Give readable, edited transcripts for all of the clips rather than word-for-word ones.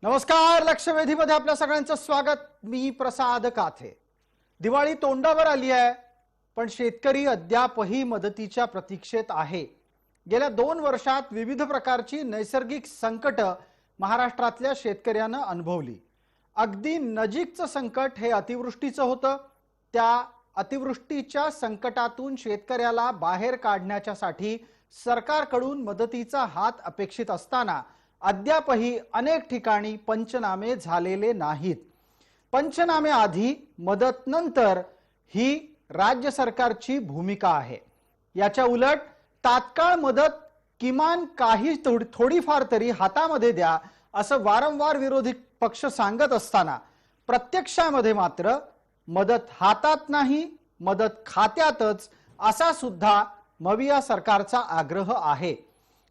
नमस्कार, लक्षवेधीमध्ये आपल्या सगळ्यांचं स्वागत। मी प्रसाद काथे। दिवाळी तोंडावर आली आहे, पण शेतकरी अद्यापही मदतीच्या प्रतीक्षेत आहे। गेल्या 2 वर्षात विविध प्रकारची नैसर्गिक संकट महाराष्ट्रातल्या शेतकऱ्यांना अनुभवली। अगदी नजीकचं संकट हे अतिवृष्टीचं होतं। त्या अतिवृष्टीच्या संकटातून शेतकऱ्याला बाहेर काढण्यासाठी सरकारकडून मदतीचा हात अपेक्षित असताना अद्यापही अनेक ठिकाणी पंचनामे झालेले नाहीत। पंचनामे आधी, मदत नंतर ही राज्य सरकारची भूमिका आहे। याच्या उलट तात्काळ मदत किमान काही थोडीफार तरी हातामध्ये द्या असं वारंवार विरोधी पक्ष सांगत असताना प्रत्यक्षामध्ये मात्र मदत हातात नाही, मदत खात्यातच असा सुद्धा मविया सरकारचा आग्रह आहे।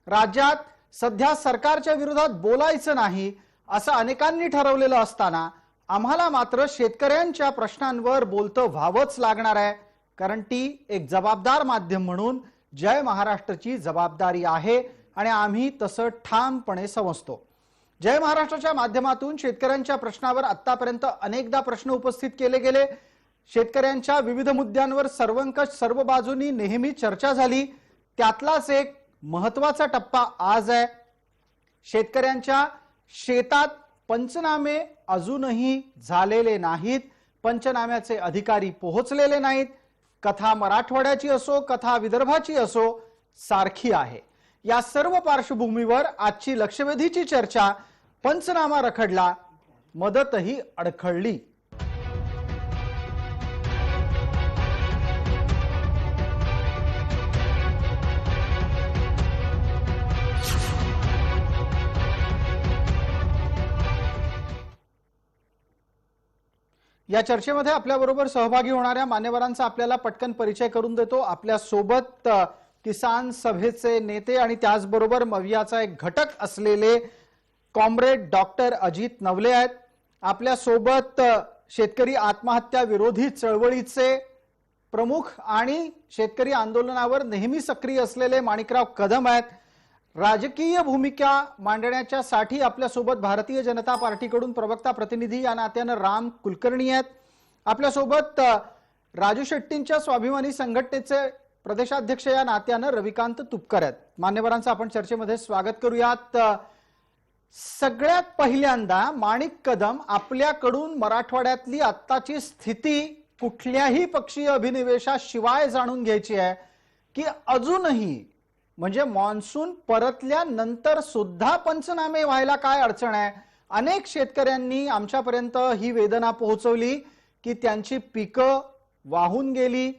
राज्यात सध्या सरकारच्या विरोधात बोलायचं नाही असं अनेकांनी ठरवलेलं असताना आम्हाला मात्र शेतकऱ्यांच्या प्रश्नांवर बोलतं व्हावंच लागणार आहे, कारण ती एक जबाबदार माध्यम म्हणून जय महाराष्ट्राची जबाबदारी आहे आणि आम्ही तसं ठामपणे समजतो। जय महाराष्ट्राच्या माध्यमातून शेतकऱ्यांच्या प्रश्नावर आतापर्यंत अनेकदा प्रश्न उपस्थित केले गेले। शेतकऱ्यांच्या विविध मुद्द्यांवर सर्वंकष सर्व बाजूंनी नेहमी चर्चा झाली। त्यातलाच एक महत्त्वाचा टप्पा आज आहे। शेतकऱ्यांच्या शेतात पंचनामे अजूनही झालेले नाहीत, पंचनाम्याचे अधिकारी पोहोचलेले नाहीत। कथा मराठवाड्याची असो, कथा विदर्भाची असो, सारखी आहे। या सर्व पार्श्वभूमीवर आजची लक्षवेधीची चर्चा पंचनामा रखडला, मदतही अडखळली। या चर्चेमध्ये आपल्याबरोबर सहभागी होणाऱ्या मान्यवरांचा आपल्याला पटकन परिचय करून देतो। आपल्या सोबत किसान सभेचे नेते आणि त्याचबरोबर मवियाचा एक घटक असलेले कॉम्रेड डॉक्टर अजित नवले आहेत। आपल्या सोबत शेतकरी आत्महत्या विरोधी चळवळीचे प्रमुख आणि शेतकरी आंदोलनावर नेहमी सक्रिय असलेले माणिकराव कदम आहेत। राजकीय भूमिका मांडण्याच्यासाठी आपल्या सोबत भारतीय जनता पार्टीकडून प्रवक्ता प्रतिनिधी या नात्याने राम कुलकर्णी आहेत। आपल्या सोबत राजू शेट्टींच्या स्वाभिमानी संघटनेचे प्रदेशाध्यक्ष या नात्याने रविकांत तुपकर आहेत। मान्यवरांचं आपण चर्चेमध्ये स्वागत करूयात। सगळ्यात पहिल्यांदा माणिक कदम, आपल्याकडून मराठवाड्यातली आत्ताची स्थिती कुठल्याही पक्षीय अभिनिवेशाशिवाय जाणून घ्यायची आहे की अजूनही म्हणजे मान्सून परतल्यानंतर सुद्धा पंचनामे व्हायला काय अडचण आहे। अनेक शेतकऱ्यांनी आमच्यापर्यंत ही वेदना पोहोचवली की त्यांची पिकं वाहून गेली,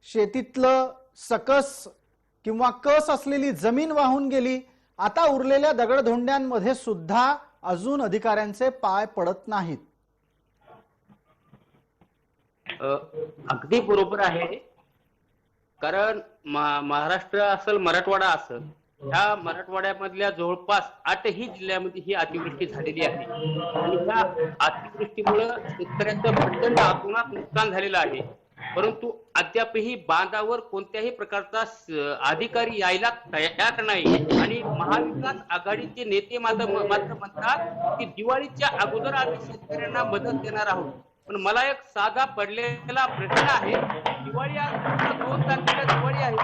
शेतीतलं सकस किंवा कस असलेली जमीन वाहून गेली। आता उरलेल्या दगडधोंड्यांमध्ये सुद्धा अजून अधिकाऱ्यांचे पाय पडत नाहीत। अगदी बरोबर आहे, कारण महाराष्ट्र असेल, मराठवाडा असेल, ह्या मराठवाड्यामधल्या जवळपास 8ही जिल्ह्यामध्ये ही अतिवृष्टी झालेली आहे आणि ह्या अतिवृष्टीमुळे शेतकऱ्यांचं प्रचंड अतोनात नुकसान झालेलं आहे। परंतु अद्यापही बांधावर कोणत्याही प्रकारचा अधिकारी यायला तयार नाही आणि महाविकास आघाडीचे नेते मात्र म्हणतात की दिवाळीच्या अगोदर आम्ही शेतकऱ्यांना मदत देणार आहोत। पण मला एक साधा पडलेला प्रश्न आहे, दिवाळी 2 तारखेला दिवाळी आहे,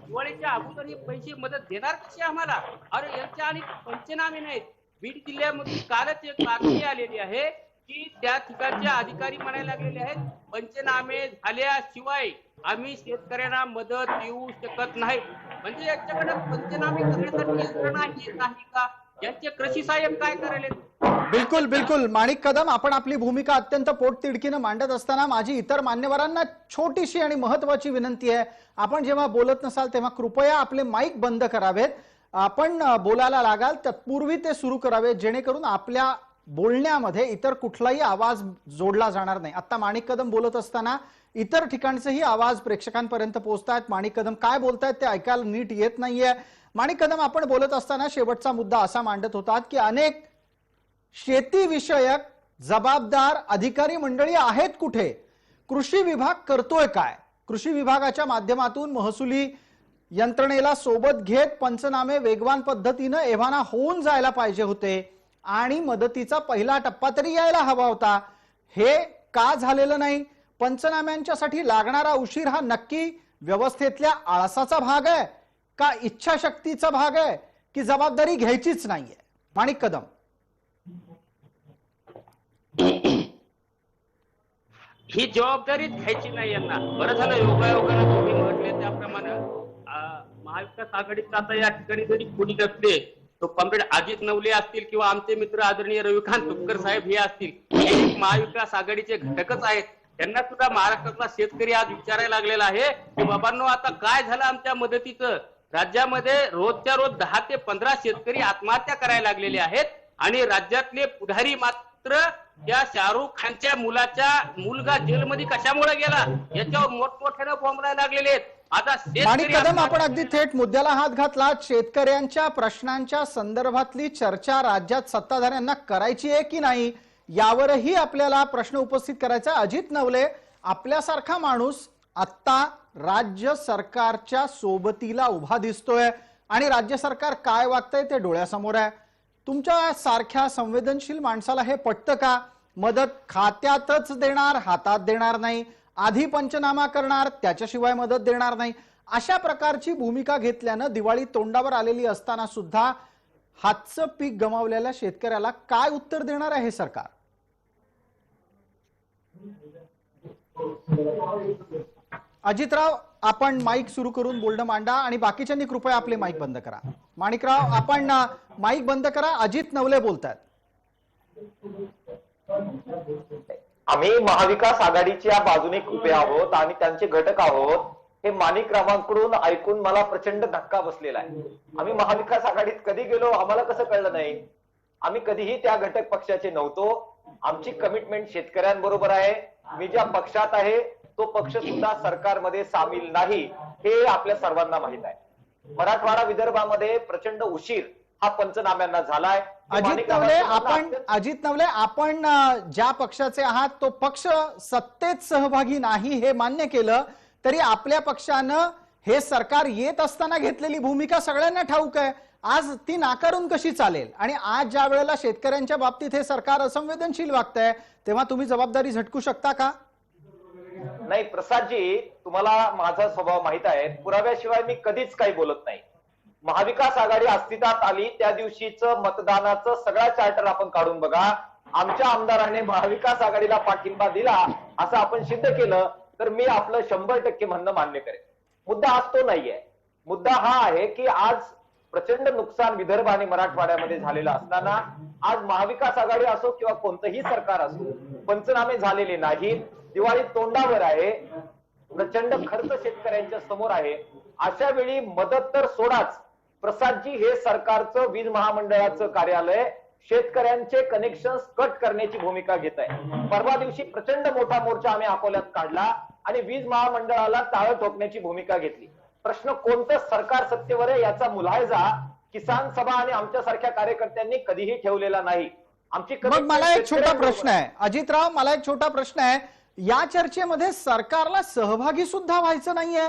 दिवाळीच्या अगोदर हे पैसे मदत देणार कशी आम्हाला? अरे यांच्या आणि पंचनामे नाहीत। बीड जिल्ह्यामध्ये कालच एक बातमी आलेली आहे की त्या ठिकाणचे अधिकारी म्हणायला लागलेले आहेत, पंचनामे झाल्याशिवाय आम्ही शेतकऱ्यांना मदत देऊ शकत नाही। म्हणजे यांच्याकडे पंचनामे करण्यासाठी यंत्रणा नाही का? यांचे कृषी साहेब काय करायला? बिलकुल बिलकुल माणिक कदम, आपण आपली भूमिका अत्यंत पोटतिडकीने मांडत असताना माझी इतर मान्यवरांना छोटीशी आणि महत्त्वाची विनंती आहे, आपण जेव्हा बोलत नसाल तेव्हा कृपया आपले माईक बंद करावेत। आपण बोलायला लागाल तत्पूर्वी ते सुरू करावेत, जेणेकरून आपल्या बोलण्यामध्ये इतर कुठलाही आवाज जोडला जाणार नाही। आता माणिक कदम बोलत असताना इतर ठिकाणचेही आवाज प्रेक्षकांपर्यंत पोहोचतायत। माणिक कदम काय बोलतायत ते ऐकायला नीट येत नाहीये। माणिक कदम, आपण बोलत असताना शेवटचा मुद्दा असा मांडत होतात की अनेक शेती विषयक जबाबदार अधिकारी मंडळी आहेत कुठे? कृषी विभाग करतोय काय? कृषी विभागाच्या माध्यमातून महसुली यंत्रणेला सोबत घेत पंचनामे वेगवान पद्धतीने एव्हाना होऊन जायला पाहिजे होते। आणि मदतीचा पहिला टप्पा तरी यायला हवा होता. हे का झालेलं नाही? पंचनाम्यांच्यासाठी लागणारा उशीर हा नक्की व्यवस्थेतल्या आळसाचा भाग आहे का इच्छाशक्तीचा भाग आहे की जबाबदारी घ्यायचीच नाहीये? माणिक कदम. ही जबाबदारी घ्यायची नाही यांना. बरं झालं योगायोगानं तुम्ही म्हटले त्याप्रमाणे महाविकास आघाडीचा आता या ठिकाणी जरी कोणी नसले तो कॉम्रेड अजित नवले असतील किंवा आमचे मित्र आदरणीय रविकांत तुपकर साहेब हे असतील, हे एक महाविकास आघाडीचे घटकच आहेत. त्यांना सुद्धा महाराष्ट्रातला शेतकरी आज विचारायला लागलेला आहे की बाबांनो आता काय झालं आमच्या मदतीचं. राज्यामध्ये रोजच्या रोज 10 ते 15 शेतकरी आत्महत्या करायला लागलेले आहेत आणि राज्यातले पुढारी मात्र त्या शाहरुख खानच्या मुलगा जेलमध्ये कशामुळे गेला याच्यावर मोठमोठ्याने बोंबलायला लागलेले आहेत. आता माणिक कदम, आपण अगदी थेट मुद्द्याला हात घातला. शेतकऱ्यांच्या प्रश्नांच्या संदर्भातली चर्चा राज्यात सत्ताधाऱ्यांना करायची आहे की नाही यावरही आपल्याला प्रश्न उपस्थित करायचा. अजित नवले आपल्यासारखा माणूस आत्ता राज्य सरकारच्या सोबतीला उभा दिसतोय आणि राज्य सरकार काय वागतंय ते डोळ्यासमोर आहे. तुमच्या सारख्या संवेदनशील माणसाला हे पटतं का? मदत खात्यातच देणार, हातात देणार नाही, आधी पंचनामा करणार, त्याच्याशिवाय मदत देणार नाही, अशा प्रकारची भूमिका घेतल्यानं दिवाळी तोंडावर आलेली असताना सुद्धा हातचं पीक गमावलेल्या शेतकऱ्याला काय उत्तर देणार आहे हे सरकार? अजितराव, आपण माईक सुरू करून बोलणं मांडा आणि बाकीच्यांनी कृपया आपले माईक बंद करा. माणिकराव, आपण माईक बंद करा. अजित नवले बोलतात. आम्ही महाविकास आघाडीच्या बाजूने उभे आहोत आणि त्यांचे घटक आहोत हे माणिकरावांकडून ऐकून मला प्रचंड धक्का बसलेला आहे. आम्ही महाविकास आघाडीत कधी गेलो आम्हाला कसं कळलं नाही? आम्ही कधीही त्या घटक पक्षाचे नव्हतो. आमची कमिटमेंट शेतकऱ्यांबरोबर आहे. मी ज्या पक्षात आहे तो पक्ष सुद्धा सरकारमध्ये सामील नाही हे आपल्या सर्वांना माहित आहे. मराठवाडा विदर्भामध्ये प्रचंड उशीर हा पंचनाम्यांना झालाय. अजित नवले, आपण ज्या पक्षाचे आहात तो पक्ष सत्तेत सहभागी नाही हे मान्य केलं तरी आपल्या पक्षानं हे सरकार येत असताना घेतलेली भूमिका सगळ्यांना ठाऊक आहे. आज ती नाकारून कशी चालेल? आणि आज ज्या वेळेला शेतकऱ्यांच्या बाबतीत हे सरकार असंवेदनशील वागतंय तेव्हा तुम्ही जबाबदारी झटकू शकता का? नाही प्रसादजी, तुम्हाला माझा स्वभाव माहित आहे. पुराव्याशिवाय मी कधीच काही बोलत नाही. महाविकास आघाडी अस्तित्वात आली त्या दिवशीचं मतदानाचं सगळा चार्टर आपण काढून बघा. आमच्या आमदाराने महाविकास आघाडीला पाठिंबा दिला असं आपण सिद्ध केलं तर मी आपलं 100% म्हणणं मान्य करेन. मुद्दा आज तो नाहीये. मुद्दा हा आहे की आज प्रचंड नुकसान विदर्भ आणि मराठवाड्यामध्ये झालेलं असताना आज महाविकास आघाडी असो किंवा कोणतंही सरकार असो पंचनामे झालेले नाहीत. दिवाळी तोंडावर आहे. प्रचंड खर्च शेतकऱ्यांच्या समोर आहे. अशा वेळी मदत तर सोडाच, प्रसादजी, हे सरकारचं वीज महामंडळाचं कार्यालय शेतकऱ्यांचे कनेक्शन कट करण्याची भूमिका घेत आहे. परवा दिवशी प्रचंड मोठा मोर्चा आम्ही अकोल्यात काढला आणि वीज महामंडळाला टाळं ठोकण्याची भूमिका घेतली. प्रश्न कोणतं सरकार सत्तेवर आहे याचा मुलायजा किसान सभा आणि आमच्यासारख्या कार्यकर्त्यांनी कधीही ठेवलेला नाही. आमची मग मला एक छोटा प्रश्न आहे अजितराव, मला एक छोटा प्रश्न आहे. या चर्चेमध्ये सरकारला सहभागी सुद्धा व्हायचं नाहीये.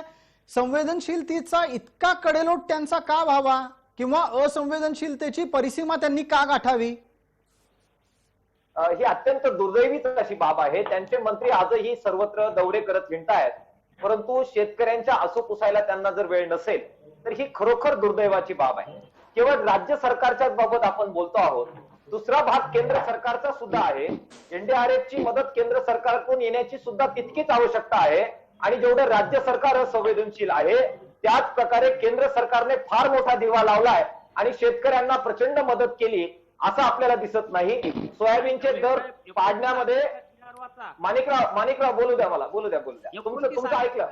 संवेदनशीलतेचा इतका कडेलोट त्यांचा का व्हावा किंवा असंवेदनशीलतेची परिसीमा त्यांनी का गाठावी? ही अत्यंत दुर्दैवीच अशी बाब आहे. त्यांचे मंत्री आजही सर्वत्र दौरे करत हिंडतायत, परंतु शेतकऱ्यांच्या आसू पुसायला त्यांना जर वेळ नसेल तर ही खरोखर दुर्दैवाची बाब आहे. केवळ राज्य सरकारच्या बाबत आपण बोलतो आहोत. दुसरा भाग केंद्र सरकारचा सुद्धा आहे. NDRF ची मदत केंद्र सरकारकडून येण्याची सुद्धा तितकीच आवश्यकता आहे आणि जेवढं राज्य सरकार असंवेदनशील आहे त्याच प्रकारे केंद्र सरकारने फार मोठा दिवा लावलाय आणि शेतकऱ्यांना प्रचंड मदत केली असं आपल्याला दिसत नाही. सोयाबीनचे दर पाडण्यामध्ये माणिकराव बोलू द्या, मला बोलू द्या. तुमचं ऐकलं.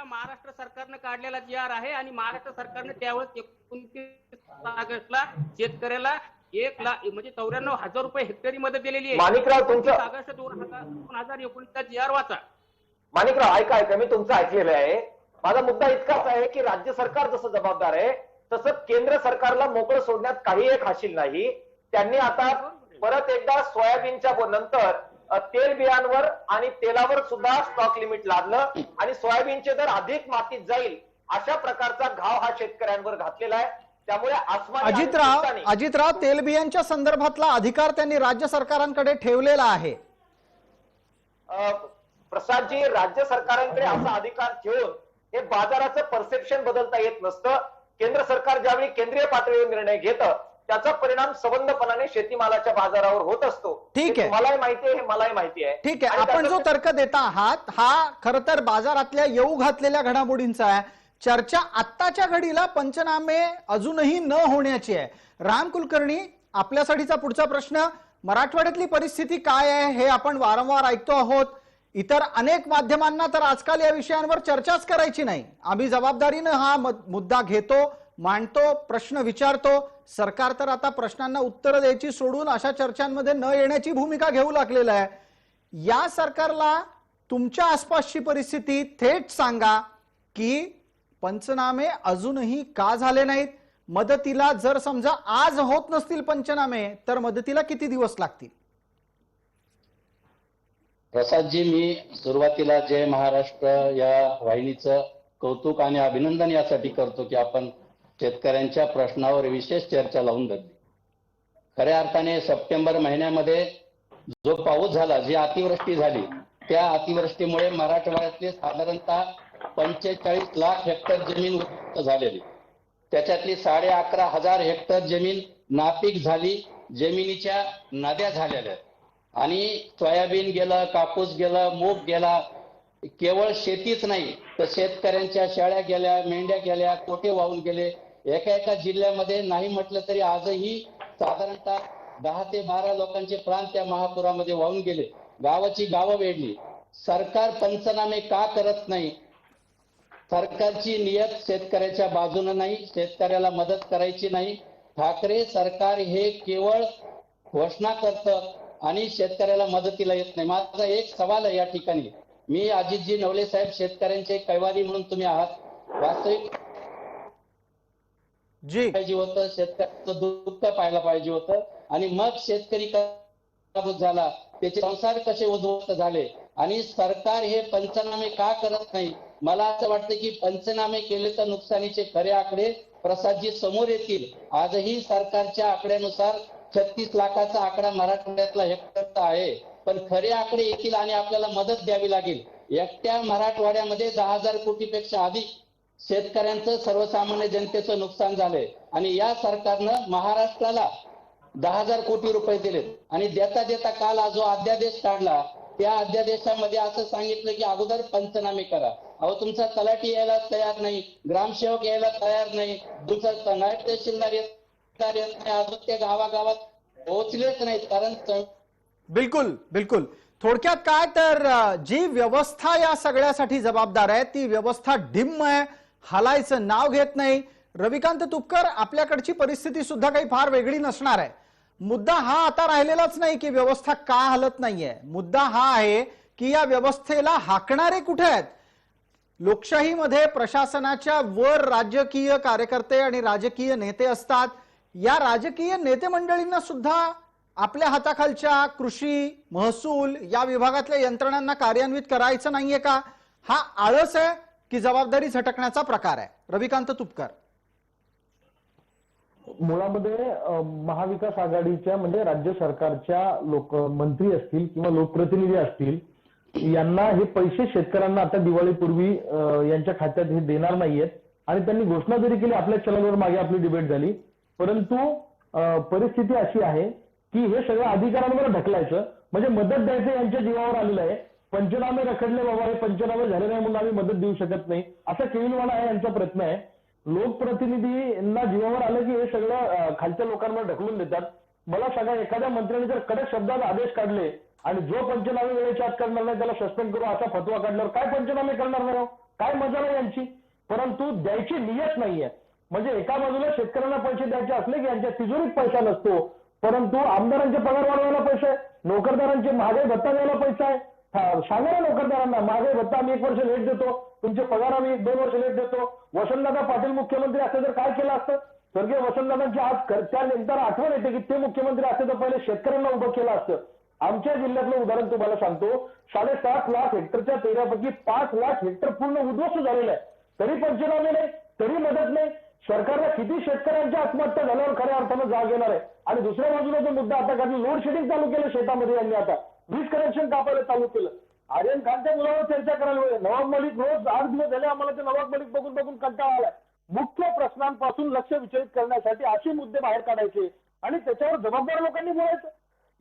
महाराष्ट्र सरकारनं काढलेला GR आहे आणि महाराष्ट्र सरकारने त्यावेळेस 29 ऑगस्टला शेतकऱ्याला 1 लाख म्हणजे 94,000 रुपये हेक्टरी मदत दिलेली आहे. माणिकराव, तुमचं ऑगस्ट 2019चा GR वाचा. माणिकराव ऐका, मी तुमचं ऐकलेलं आहे. माझा मुद्दा इतकाच आहे की राज्य सरकार जसं जबाबदार आहे तसं केंद्र सरकारला मोकळं सोडण्यात काही एक हाशील नाही. त्यांनी आता परत एकदा सोयाबीनच्या नंतर तेल बियांवर आणि तेलावर सुद्धा स्टॉक लिमिट लादलं आणि सोयाबीनचे दर अधिक मातीत जाईल अशा प्रकारचा घाव हा शेतकऱ्यांवर घातलेला आहे. त्यामुळे आसमानी आणि चिंतानी अजितराव, तेलबियांच्या संदर्भातला अधिकार त्यांनी राज्य सरकारांकडे ठेवलेला आहे. प्रसादजी, राज्य सरकारांकडे असा अधिकार ठेवून हे बाजाराचं परसेप्शन बदलता येत नसतं. केंद्र सरकार ज्यावेळी केंद्रीय पातळीवर निर्णय घेतं त्याचा परिणाम सबंधपणाने शेतीमालाच्या बाजारावर होत असतो. ठीक आहे, मलाही माहिती आहे, हे मलाही माहिती आहे. ठीक आहे. आपण जो तर्क देता आहात हा खरं तर बाजारातल्या येऊ घातलेल्या घडामोडींचा आहे. चर्चा आत्ताच्या घडीला पंचनामे अजूनही न होण्याची आहे. राम कुलकर्णी, आपल्यासाठीचा पुढचा प्रश्न, मराठवाड्यातली परिस्थिती काय आहे हे आपण वारंवार ऐकतो आहोत. इतर अनेक माध्यमांना तर आजकाल या विषयांवर चर्चाच करायची नाही. आम्ही जबाबदारीनं हा मुद्दा घेतो, मांडतो, प्रश्न विचारतो. सरकार तर आता प्रश्नांना उत्तरं द्यायची सोडून अशा चर्चांमध्ये न येण्याची भूमिका घेऊ लागलेलं आहे. या सरकारला तुमच्या आसपासची परिस्थिती थेट सांगा की पंचनामे अजूनही का झाले नाहीत. मदतीला जर समजा आज होत नसतील पंचनामे तर मदतीला किती दिवस लागतील? प्रसादजी, मी सुरुवातीला जय महाराष्ट्र या वाहिनीचं कौतुक आणि अभिनंदन यासाठी करतो की आपण शेतकऱ्यांच्या प्रश्नावर विशेष चर्चा लावून धरली. खऱ्या अर्थाने सप्टेंबर महिन्यामध्ये जो पाऊस झाला, जी अतिवृष्टी झाली, त्या अतिवृष्टीमुळे मराठवाड्यातले साधारणतः 45 लाख हेक्टर जमीन उद्ध्वस्त झालेली. त्याच्यातली 11,500 हेक्टर जमीन नापीक झाली, जमिनीच्या नद्या झालेल्या. आणि सोयाबीन गेलं, कापूस गेलं, मूग गेला. केवळ शेतीच नाही तर शेतकऱ्यांच्या शेळ्या गेल्या, मेंढ्या गेल्या, कोठे वाहून गेले. एका एका जिल्ह्यामध्ये नाही म्हटलं तरी आजही साधारणतः 10 ते 12 लोकांचे प्राण त्या महापुरामध्ये वाहून गेले. गावाची गावं वेढली. सरकार पंचनामे का करत नाही? सरकारची नियत शेतकऱ्याच्या बाजूने नाही, शेतकऱ्याला मदत करायची नाही. ठाकरे सरकार हे केवळ घोषणा करतं आणि शेतकऱ्याला मदतीला येत नाही. माझा एक सवाल आहे या ठिकाणी. मी अजितजी नवले साहेब, शेतकऱ्यांचे कैवारी म्हणून तुम्ही आहात. वास्तविक पाहिजे होतं, शेतकऱ्याचं दुःख पाहायला पाहिजे होतं आणि मग शेतकरी झाला, त्याचे संसार कसे उद्ध्वस्त झाले आणि सरकार हे पंचनामे का करत नाही? मला असं वाटतं की पंचनामे केले तर नुकसानीचे खरे आकडे प्रसादजी समोर येतील. आजही सरकारच्या आकड्यानुसार 36 लाखाचा आकडा मराठवाड्यातला हेक्टरचा आहे, पण खरे आकडे येतील आणि आपल्याला मदत द्यावी लागेल. एकट्या मराठवाड्यामध्ये 10,000 कोटीपेक्षा अधिक शेतकऱ्यांचं, सर्वसामान्य जनतेचं नुकसान झालंय आणि या सरकारनं महाराष्ट्राला 10,000 कोटी रुपये दिलेत आणि देता देता काल जो अध्यादेश काढला त्या अध्यादेशामध्ये असं सांगितलं की अगोदर पंचनामे करा. अहो, तुमचा तलाठी यायला तयार नाही, ग्रामसेवक यायला तयार नाही, तुमचा नायब तहसीलदार येत नाही, अजून ते गावागावात पोहोचलेच नाहीत. कारण बिलकुल बिलकुल. थोडक्यात काय तर जी व्यवस्था या सगळ्यासाठी जबाबदार आहे ती व्यवस्था डिम्म आहे, हलायचं नाव घेत नाही. रविकांत तुपकर, आपल्याकडची परिस्थिती सुद्धा काही फार वेगळी नसणार आहे. मुद्दा हा आता राहिलेलाच नाही की व्यवस्था का हलत नाहीये. मुद्दा हा आहे की या व्यवस्थेला हाकणारे कुठे आहेत? लोकशाहीमध्ये प्रशासनाच्या वर राजकीय कार्यकर्ते आणि राजकीय नेते असतात. या राजकीय नेते मंडळींना सुद्धा आपल्या हाताखालच्या कृषी, महसूल या विभागातल्या यंत्रणांना कार्यान्वित करायचं नाहीये का? हा आळस आहे की जबाबदारी झटकण्याचा प्रकार आहे? रविकांत तुपकर. मुळामध्ये महाविकास आघाडीच्या म्हणजे राज्य सरकारच्या मंत्री असतील किंवा लोकप्रतिनिधी असतील, यांना हे पैसे शेतकऱ्यांना आता दिवाळीपूर्वी यांच्या खात्यात हे देणार नाहीयेत आणि त्यांनी घोषणा जरी केली. आपल्या चॅनलवर मागे आपली डिबेट झाली, परंतु परिस्थिती अशी आहे की हे सगळं अधिकाऱ्यांवर ढकलायचं म्हणजे मदत द्यायचं यांच्या जीवावर आलेलं आहे. पंचनामे रखडले बाबा, हे पंचनामे झाले नाही म्हणून आम्ही मदत देऊ शकत नाही, असा केविलवाणा आहे यांचा प्रयत्न आहे. लोकप्रतिनिधींना जीवावर आलं की हे सगळं खालच्या लोकांवर ढकलून देतात. मला सांगा, एखाद्या मंत्र्याने जर कडक शब्दात आदेश काढले आणि जो पंचनामे वेळेच्या आत करणार नाही त्याला सस्पेंड करू असा फतवा काढल्यावर काय पंचनामे करणार नाही? काय मजा नाही यांची? परंतु द्यायची नियत नाहीये. म्हणजे एका बाजूला शेतकऱ्यांना पैसे द्यायचे असले की यांच्या तिजोरीत पैसा नसतो, परंतु आमदारांचे पगार वाढवायला पैसे आहे, नोकरदारांचे महागाई भत्ता द्यायला पैसा आहे. सांगा ना नोकरदारांना, महागाई भत्ता आम्ही 1 वर्ष लेट देतो, तुमचे पगार आम्ही 2 वर्ष लेट देतो. वसंतदादा पाटील मुख्यमंत्री असते तर काय केलं असतं? स्वर्गीय वसंतदादांची आज त्यानंतर आठवण येते की ते मुख्यमंत्री असते तर पहिले शेतकऱ्यांना उभं केलं असतं. आमच्या जिल्ह्यातलं उदाहरण तुम्हाला सांगतो. 7.5 लाख हेक्टरच्या पेऱ्यापैकी 5 लाख हेक्टर पूर्ण उद्ध्वस्त झालेलं आहे. तरी पंचनामे नाही, तरी मदत नाही. सरकारला किती शेतकऱ्यांच्या आत्महत्या झाल्यावर खऱ्या अर्थानं जाग येणार आहे? आणि दुसऱ्या बाजूला जो मुद्दा आता कारण लोड शेडिंग चालू केलं शेतामध्ये यांनी, आता वीज कनेक्शन कापायला चालू केलं. आर्यन खानच्या मुलावर चर्चा करायला वेळ. नवाब मलिक रोज 8 दिवस झाले आम्हाला ते नवाब मलिक बघून बघून कंटाळा आलाय. मुख्य प्रश्नांपासून लक्ष विचलित करण्यासाठी असे मुद्दे बाहेर काढायचे आणि त्याच्यावर जबाबदार लोकांनी बोलायचं.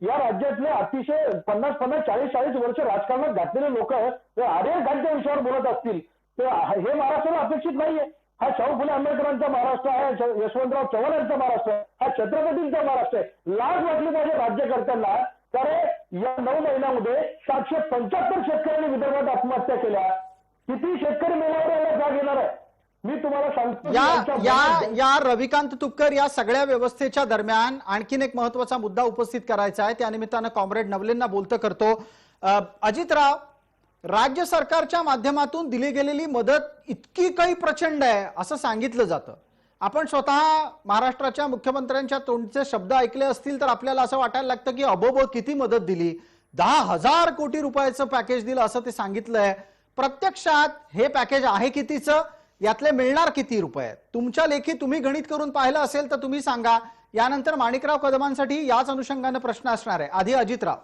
या राज्यातले अतिशय 50-50, 40-40 वर्ष राजकारणात घातलेले लोक आर्यन खानच्या विषयावर बोलत असतील तर हे महाराष्ट्राला अपेक्षित नाहीये. हा शाहू फुले आंबेडकरांचा महाराष्ट्र आहे, यशवंतराव चव्हाण यांचा महाराष्ट्र आहे, हा छत्रपतींचा महाराष्ट्र आहे. लाज वाटली पाहिजे राज्यकर्त्यांना. कारण या 9 महिन्यामध्ये 775 शेतकऱ्यांनी विदर्भात आत्महत्या केल्या. किती शेतकरी मेल्यावर याला जाग येणार आहे? मी तुम्हाला सांगतो या रविकांत तुपकर, या सगळ्या व्यवस्थेच्या दरम्यान आणखीन एक महत्वाचा मुद्दा उपस्थित करायचा आहे. त्यानिमित्तानं कॉम्रेड नवलेंना बोलतं करतो. अजितराव, राज्य सरकारच्या माध्यमातून दिली गेलेली मदत इतकी काही प्रचंड आहे असं सांगितलं जातं. आपण स्वतः महाराष्ट्राच्या मुख्यमंत्र्यांच्या तोंडचे शब्द ऐकले असतील तर आपल्याला असं वाटायला लागतं की अबोब किती मदत दिली, 10,000 कोटी रुपयाचं पॅकेज दिलं असं ते सांगितलंय. प्रत्यक्षात हे पॅकेज आहे कितीचं, यातले मिळणार किती रुपये? तुमच्या लेखी तुम्ही गणित करून पाहिलं असेल तर तुम्ही सांगा. यानंतर माणिकराव कदमांसाठी याच अनुषंगाने प्रश्न असणार आहे. आधी अजितराव.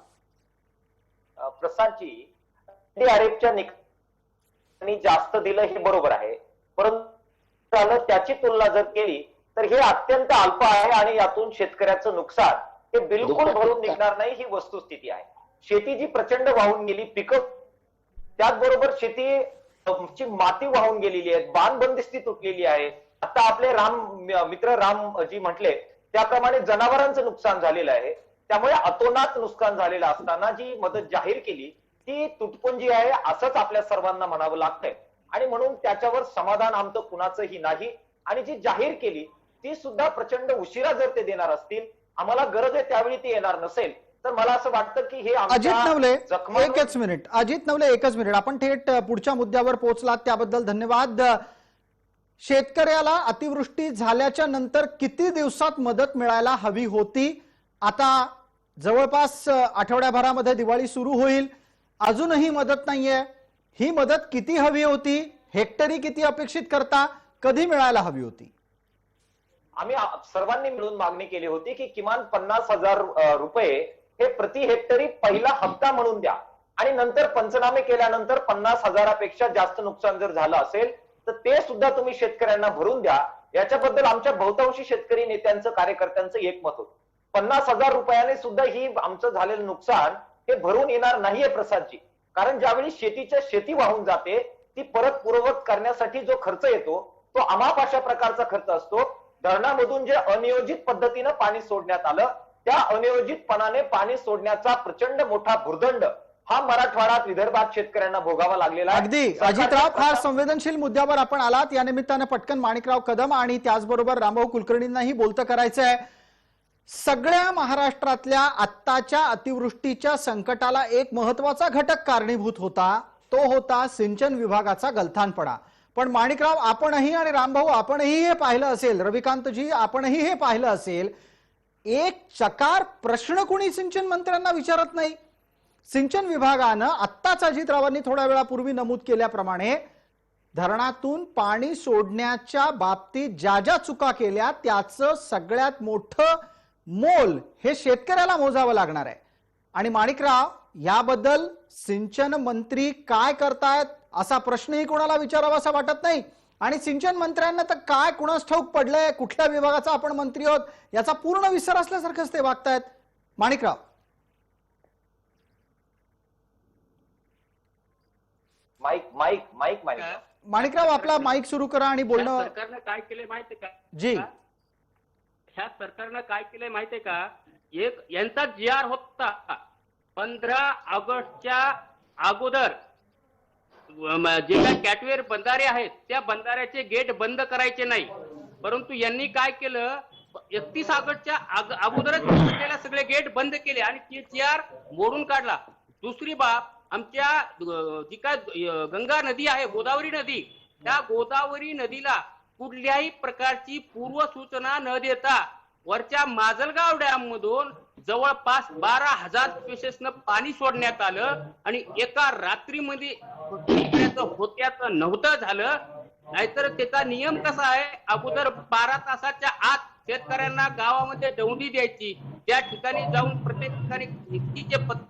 प्रसादजी, आरेपच्या निकालांनी जास्त दिलं हे बरोबर आहे, परंतु त्याची तुलना जर केली तर हे अत्यंत अल्प आहे आणि यातून शेतकऱ्याचं नुकसान हे बिलकुल भरून निघणार नाही ही वस्तुस्थिती आहे. शेती जी प्रचंड वाहून गेली, पिकं, त्याचबरोबर शेतीची माती वाहून गेलेली आहे, बांध बंदिस्ती तुटलेली आहे. आता आपले मित्र रामजी म्हटले त्याप्रमाणे जनावरांचं नुकसान झालेलं आहे. त्यामुळे अतोनात नुकसान झालेलं असताना जी मदत जाहीर केली ती तुटपुंजी आहे असंच आपल्या सर्वांना म्हणावं लागतंय. आणि म्हणून त्याच्यावर समाधान आमचं कुणाचंही नाही. आणि जी जाहीर केली ती सुद्धा प्रचंड उशिरा जर ते देणार असतील, आम्हाला गरज आहे त्यावेळी ती येणार नसेल, तर मला असं वाटतं की हे अजित नवले एकच मिनिट, अजित नवले एकच मिनिट, आपण थेट पुढच्या मुद्द्यावर पोहोचलात त्याबद्दल धन्यवाद. शेतकऱ्याला अतिवृष्टी झाल्याच्या नंतर किती दिवसात मदत मिळायला हवी होती? आता जवळपास आठवड्याभरामध्ये दिवाळी सुरू होईल, अजूनही मदत नाहीये. ही मदत किती हवी होती? हेक्टरी किती अपेक्षित करता? कधी मिळायला हवी होती? आम्ही सर्वांनी मिळून मागणी केली होती की किमान 50,000 रुपये हे प्रति हेक्टरी पहिला हप्ता म्हणून द्या आणि नंतर पंचनामे केल्यानंतर 50,000पेक्षा जास्त नुकसान जर झालं असेल तर ते सुद्धा तुम्ही शेतकऱ्यांना भरून द्या. याच्याबद्दल आमच्या बहुतांशी शेतकरी नेत्यांचं, कार्यकर्त्यांचं एकमत होतं. 50,000 रुपयाने सुद्धा ही आमचं झालेलं नुकसान हे भरून येणार नाहीये प्रसादजी. कारण ज्यावेळी शेती वाहून जाते ती परत पूर्ववत करण्यासाठी जो खर्च येतो तो अमाप अशा प्रकारचा खर्च असतो. धरणामधून जे अनियोजित पद्धतीनं पाणी सोडण्यात आलं त्या अनियोजितपणाने पाणी सोडण्याचा प्रचंड मोठा भुर्दंड हा मराठवाड्यात, विदर्भात शेतकऱ्यांना भोगावा लागलेला आहे. अगदी अजितराव, फार संवेदनशील मुद्द्यावर आपण आलात. या निमित्तानं पटकन माणिकराव कदम आणि त्याचबरोबर रामभाऊ कुलकर्णींनाही बोलतं करायचंय. सगळ्या महाराष्ट्रातल्या आत्ताच्या अतिवृष्टीच्या संकटाला एक महत्वाचा घटक कारणीभूत होता, तो होता सिंचन विभागाचा गलथानपणा. पण माणिकराव, आपणही आणि रामभाऊ आपणही हे पाहिलं असेल, रविकांतजी आपणही हे पाहिलं असेल, एक चकार प्रश्न कोणी सिंचन मंत्र्यांना विचारत नाही. सिंचन विभागानं आत्ताच अजितरावांनी थोड्या वेळापूर्वी नमूद केल्याप्रमाणे धरणातून पाणी सोडण्याच्या बाबतीत ज्या ज्या चुका केल्या त्याचं सगळ्यात मोठं मोल हे शेतकऱ्याला मोजावं लागणार आहे. आणि माणिकराव, याबद्दल सिंचन मंत्री काय करतायत असा प्रश्नही कोणाला विचारावा असा वाटत नाही. आणि सिंचन मंत्र्यांना तर काय कुणास ठाऊक पडलंय, कुठल्या विभागाचा आपण मंत्री आहोत याचा पूर्ण विसर असल्यासारखंच ते वागतायत. माणिकराव. माणिकराव, आपला माईक सुरू करा आणि बोलणं. सरकारनं काय केलंय माहितीये का? जी, ह्या सरकारनं काय केलंय माहितीये का? एक यांचा GR होता 15 ऑगस्टच्या अगोदर जे काही कॅटवेअर बंधारे आहेत त्या बंधाऱ्याचे गेट बंद करायचे नाही, परंतु यांनी काय केलं, 31 ऑगस्टच्या अगोदरच असलेले सगळे गेट बंद केले आणि ते GR मोडून काढला. दुसरी बाब, आमच्या जी काय गंगा नदी आहे, गोदावरी नदी, त्या गोदावरी नदीला कुठल्याही प्रकारची पूर्व सूचना न देता वरच्या माजलगाव डॅम मधून जवळपास 12,000 क्युसेसनं पाणी सोडण्यात आलं आणि एका रात्रीमध्ये होत्याचं नव्हतं झालं. नाहीतर त्याचा नियम कसा आहे, अगोदर 12 तासाच्या आत शेतकऱ्यांना गावामध्ये दौंडी द्यायची, त्या ठिकाणी जाऊन प्रत्येक ठिकाणी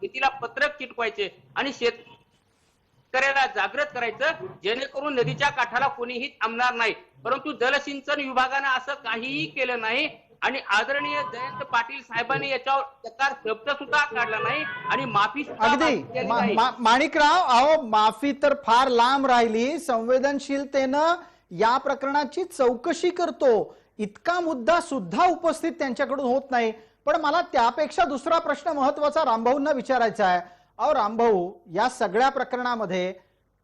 भीतीला पत्रक चिटकवायचे आणि शेतकऱ्याला जागृत करायचं, जेणेकरून नदीच्या काठाला कोणीही थांबणार नाही. परंतु जलसिंचन विभागानं असं काहीही केलं नाही आणि आदरणीय जयंत पाटील साहेबांनी याच्यावर तक्रार शब्द सुद्धा काढला नाही आणि माफी सुद्धा अगदी केली नाही. माणिकराव, अहो माफी तर फार लांब राहिली. संवेदनशीलतेनं या प्रकरणाची चौकशी करतो इतका मुद्दा सुद्धा उपस्थित त्यांच्याकडून होत नाही. पण मला त्यापेक्षा दुसरा प्रश्न महत्वाचा रामभाऊंना विचारायचा आहे. अहो रामभाऊ, या सगळ्या प्रकरणामध्ये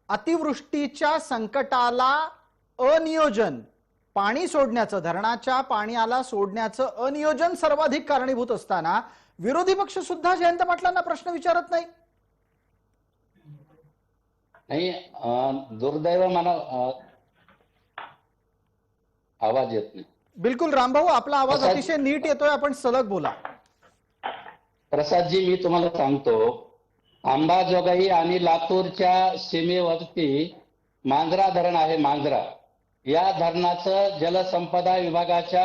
अतिवृष्टीच्या संकटाला अनियोजन, पाणी सोडण्याचं, धरणाच्या पाण्याला सोडण्याचं अनियोजन सर्वाधिक कारणीभूत असताना विरोधी पक्ष सुद्धा जयंत पाटलांना प्रश्न विचारत नाही. दुर्दैव मला आवाज येत नाही. बिलकुल रामभाऊ, आपला आवाज अतिशय नीट येतोय, आपण सलग बोला. प्रसादजी, मी तुम्हाला सांगतो, अंबाजोगाई आणि लातूरच्या सीमेवरती मांजरा धरण आहे. मांजरा या धरणाचं जलसंपदा विभागाच्या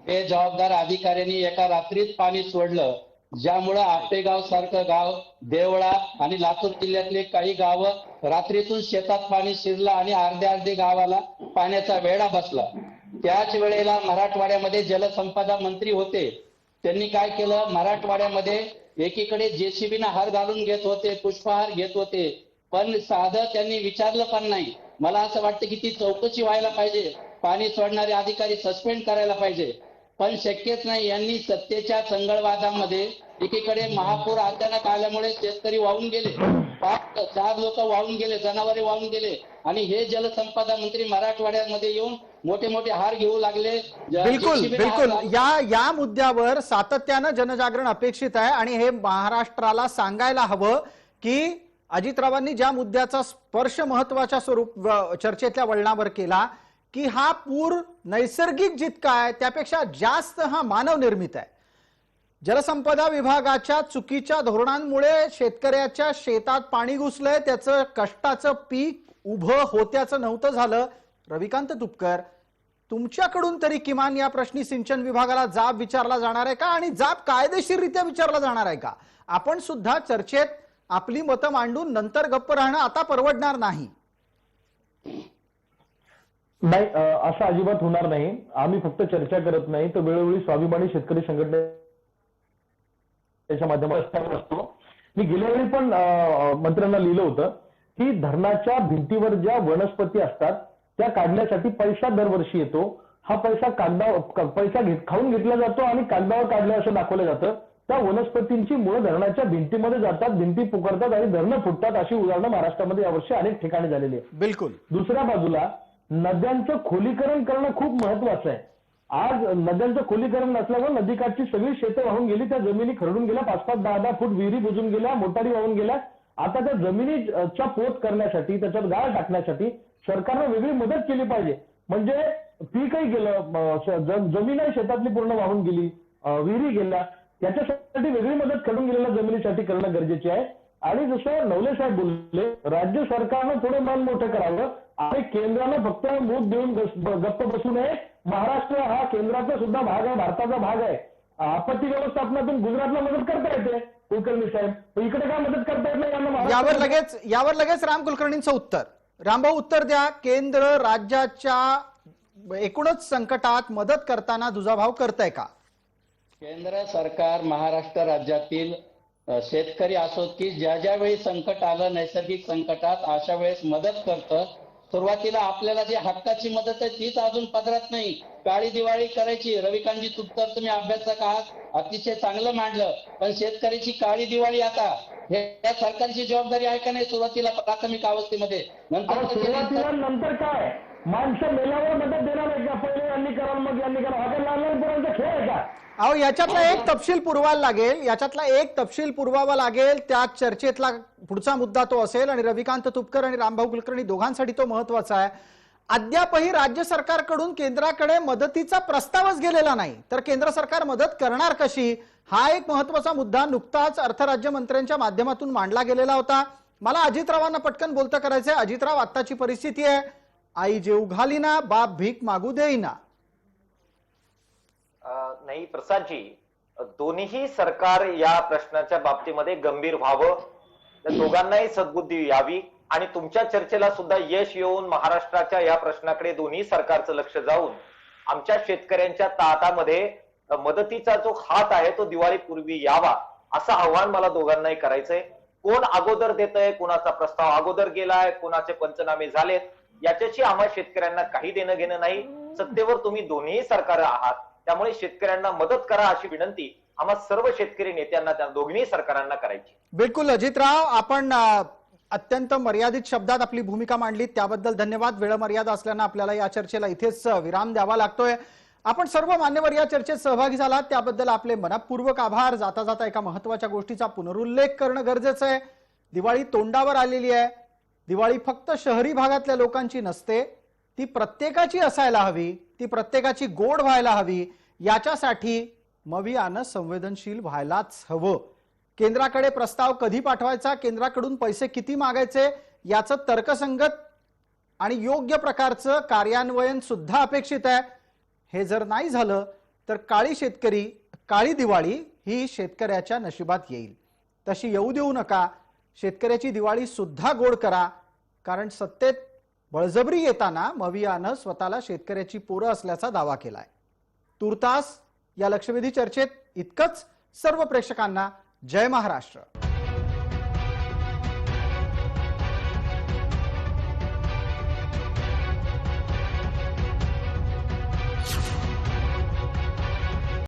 हे जबाबदार अधिकाऱ्यांनी एका रात्रीत पाणी सोडलं, ज्यामुळं आपेगाव सारखं गाव, देवळा आणि लातूर जिल्ह्यातले काही गावं रात्रीतून शेतात पाणी शिरलं आणि अर्धे गावाला पाण्याचा वेढा बसला. त्याच वेळेला मराठवाड्यामध्ये जलसंपदा मंत्री होते. त्यांनी काय केलं, मराठवाड्यामध्ये एकीकडे जेसीबीनं हार घालून घेत होते, पुष्पहार घेत होते, पण साधं त्यांनी विचारलं पण नाही. मला असं वाटतं की ती चौकशी व्हायला पाहिजे, पाणी सोडणारे अधिकारी सस्पेंड करायला पाहिजे, पण शक्यच नाही. यांनी सत्तेच्या संगळवादामध्ये एकीकडे महापूर अचानक आल्यामुळे शेतकरी वाहून गेले, 4 लोक वाहून गेले, जनावरे वाहून गेले आणि हे जलसंपदा मंत्री मराठवाड्यामध्ये येऊन मोठे मोठे हार घेऊ लागले. बिलकुल बिलकुल, या मुद्द्यावर सातत्यानं जनजागरण अपेक्षित आहे आणि हे महाराष्ट्राला सांगायला हवं की अजितरावांनी ज्या मुद्द्याचा स्पर्श महत्वाच्या स्वरूप चर्चेतल्या वळणावर केला की हा पूर नैसर्गिक जितका आहे त्यापेक्षा जास्त हा मानव निर्मित आहे. जलसंपदा विभागाच्या चुकीच्या धोरणांमुळे शेतकऱ्याच्या शेतात पाणी घुसलंय, त्याचं कष्टाचं पीक उभं होत्याचं नव्हतं झालं. रविकांत तुपकर, तुमच्याकडून तरी किमान या प्रश्नी सिंचन विभागाला जाब विचारला जाणार आहे का आणि जाब कायदेशीररित्या विचारला जाणार आहे का? आपण सुद्धा चर्चेत आपली मतं मांडून नंतर गप्प राहणं आता परवडणार नाही. नाही, असं अजिबात होणार नाही. आम्ही फक्त चर्चा करत नाही, तर वेळोवेळी स्वाभिमानी शेतकरी संघटनेच्या माध्यमातून असतो. मी गेल्या वेळी पण मंत्र्यांना लिहिलं होतं की धरणाच्या भिंतीवर ज्या वनस्पती असतात त्या काढण्यासाठी पैसा दरवर्षी येतो. हा पैसा खाऊन घेतला जातो आणि कागदावर काढला असं दाखवलं जातं. त्या वनस्पतींची मुळं धरणाच्या भिंतीमध्ये जातात, भिंती पुकारतात आणि धरणं फुटतात. अशी उदाहरणं महाराष्ट्रामध्ये यावर्षी अनेक ठिकाणी झालेली आहे. बिलकुल. दुसऱ्या बाजूला नद्यांचं खोलीकरण करणं खूप महत्वाचं आहे. आज नद्यांचं खोलीकरण नसल्यामुळे नदीकाठची सगळी शेतं वाहून गेली, त्या जमिनी खरडून गेल्या, 5-5, 10-10 फूट विहिरी बुजून गेल्या, मोटारी वाहून गेल्या. आता त्या जमिनीच्या पोत करण्यासाठी, त्याच्यात गाळ टाकण्यासाठी सरकारनं वेगळी मदत केली पाहिजे. म्हणजे पीकही गेलं, जमीनही शेतातली पूर्ण वाहून गेली, विहिरी गेल्या, त्याच्यासाठी वेगळी मदत खडून गेलेल्या जमिनीसाठी करणं गरजेचे आहे. आणि जसं नवले साहेब बोलले, राज्य सरकारनं थोडं मन मोठं करावं आणि केंद्रानं फक्त मूग देऊन गप्प बसू नये. महाराष्ट्र हा केंद्राचा सुद्धा भाग आहे, भारताचा भाग आहे. आपत्ती व्यवस्थापनातून गुजरातला मदत करता येते कुलकर्णी साहेब, इकडे काय मदत करता येत नाही यांना. यावर लगेच राम कुलकर्णींचं उत्तर. रामभाऊ, उत्तर द्या. केंद्र राज्याच्या एकूणच संकटात मदत करताना दुजाभाव करताय का? केंद्र सरकार महाराष्ट्र राज्यातील शेतकरी असो की ज्या वेळी संकट आलं नैसर्गिक संकटात अशा वेळेस मदत करतं. सुरुवातीला आपल्याला जी हक्काची मदत आहे तीच अजून पदरात नाही. काळी दिवाळी करायची. रविकांतजी तुपकर, तुम्ही अभ्यासक आहात, अतिशय चांगलं मांडलं, पण शेतकऱ्याची काळी दिवाळी आता हे त्या सरकारची जबाबदारी आहे का नाही? सुरुवातीला प्राथमिक अवस्थेमध्ये, नंतर काय माणसं मेल्यावर मदत देणार आहे का? पहिले यांनी करा मग यांनी करा, हा लहान लहान पोरांचा खेळ आहे का? अहो, याच्यातला एक तपशील पुरवावा लागेल. त्या चर्चेतला पुढचा मुद्दा तो असेल आणि रविकांत तुपकर आणि रामभाऊ कुलकर्णी दोघांसाठी तो महत्वाचा आहे. अद्यापही राज्य सरकारकडून केंद्राकडे मदतीचा प्रस्तावच गेलेला नाही, तर केंद्र सरकार मदत करणार कशी, हा एक महत्वाचा मुद्दा नुकताच अर्थराज्यमंत्र्यांच्या माध्यमातून मांडला गेलेला होता. मला अजितरावांना पटकन बोलतं करायचंय. अजितराव, आत्ताची परिस्थिती आहे, आई जेऊ घालीना, बाप भीक मागू देईना. नाही प्रसादजी, दोन्हीही सरकार या प्रश्नाच्या बाबतीमध्ये गंभीर व्हावं, त्या दोघांनाही सद्बुद्धी यावी आणि तुमच्या चर्चेला सुद्धा यश येऊन महाराष्ट्राच्या या प्रश्नाकडे दोन्ही सरकारचं लक्ष जाऊन आमच्या शेतकऱ्यांच्या ताटामध्ये मदतीचा जो हात आहे तो दिवाळीपूर्वी यावा, असं आव्हान मला दोघांनाही करायचंय. कोण अगोदर देतंय, कोणाचा प्रस्ताव अगोदर गेलाय, कोणाचे पंचनामे झालेत, याच्याशी आम्हा शेतकऱ्यांना काही देणं घेणं नाही. सत्तेवर तुम्ही दोन्ही सरकार आहात, त्यामुळे शेतकऱ्यांना मदत करा अशी विनंती आम्हा सर्व शेतकरी नेत्यांना त्या दोन्ही सरकारांना करायची. बिलकुल अजितराव, आपण अत्यंत मर्यादित शब्दात आपली भूमिका मांडली त्याबद्दल धन्यवाद. वेळ मर्यादा असल्यानं आपल्याला या चर्चेला इथेच विराम द्यावा लागतोय. आपण सर्व मान्यवर या चर्चेत सहभागी झालात त्याबद्दल आपले मनपूर्वक आभार. जाता जाता एका महत्वाच्या गोष्टीचा पुनरुल्लेख करणं गरजेचं आहे. दिवाळी तोंडावर आलेली आहे. दिवाळी फक्त शहरी भागातल्या लोकांची नसते, ती प्रत्येकाची असायला हवी, ती प्रत्येकाची गोड व्हायला हवी. याच्यासाठी मवियानं संवेदनशील व्हायलाच हवं. केंद्राकडे प्रस्ताव कधी पाठवायचा, केंद्राकडून पैसे किती मागायचे याचं तर्कसंगत आणि योग्य प्रकारचं कार्यान्वयन सुद्धा अपेक्षित आहे. हे जर नाही झालं तर काळी दिवाळी ही शेतकऱ्याच्या नशिबात येईल. तशी येऊ देऊ नका. शेतकऱ्याची दिवाळी सुद्धा गोड करा, कारण सत्तेत बळजबरी येताना मवियानं स्वतःला शेतकऱ्याची पोरं असल्याचा दावा केलाय. तूर्तास या लक्षवेधी चर्चेत इतकंच. सर्व प्रेक्षकांना जय महाराष्ट्र.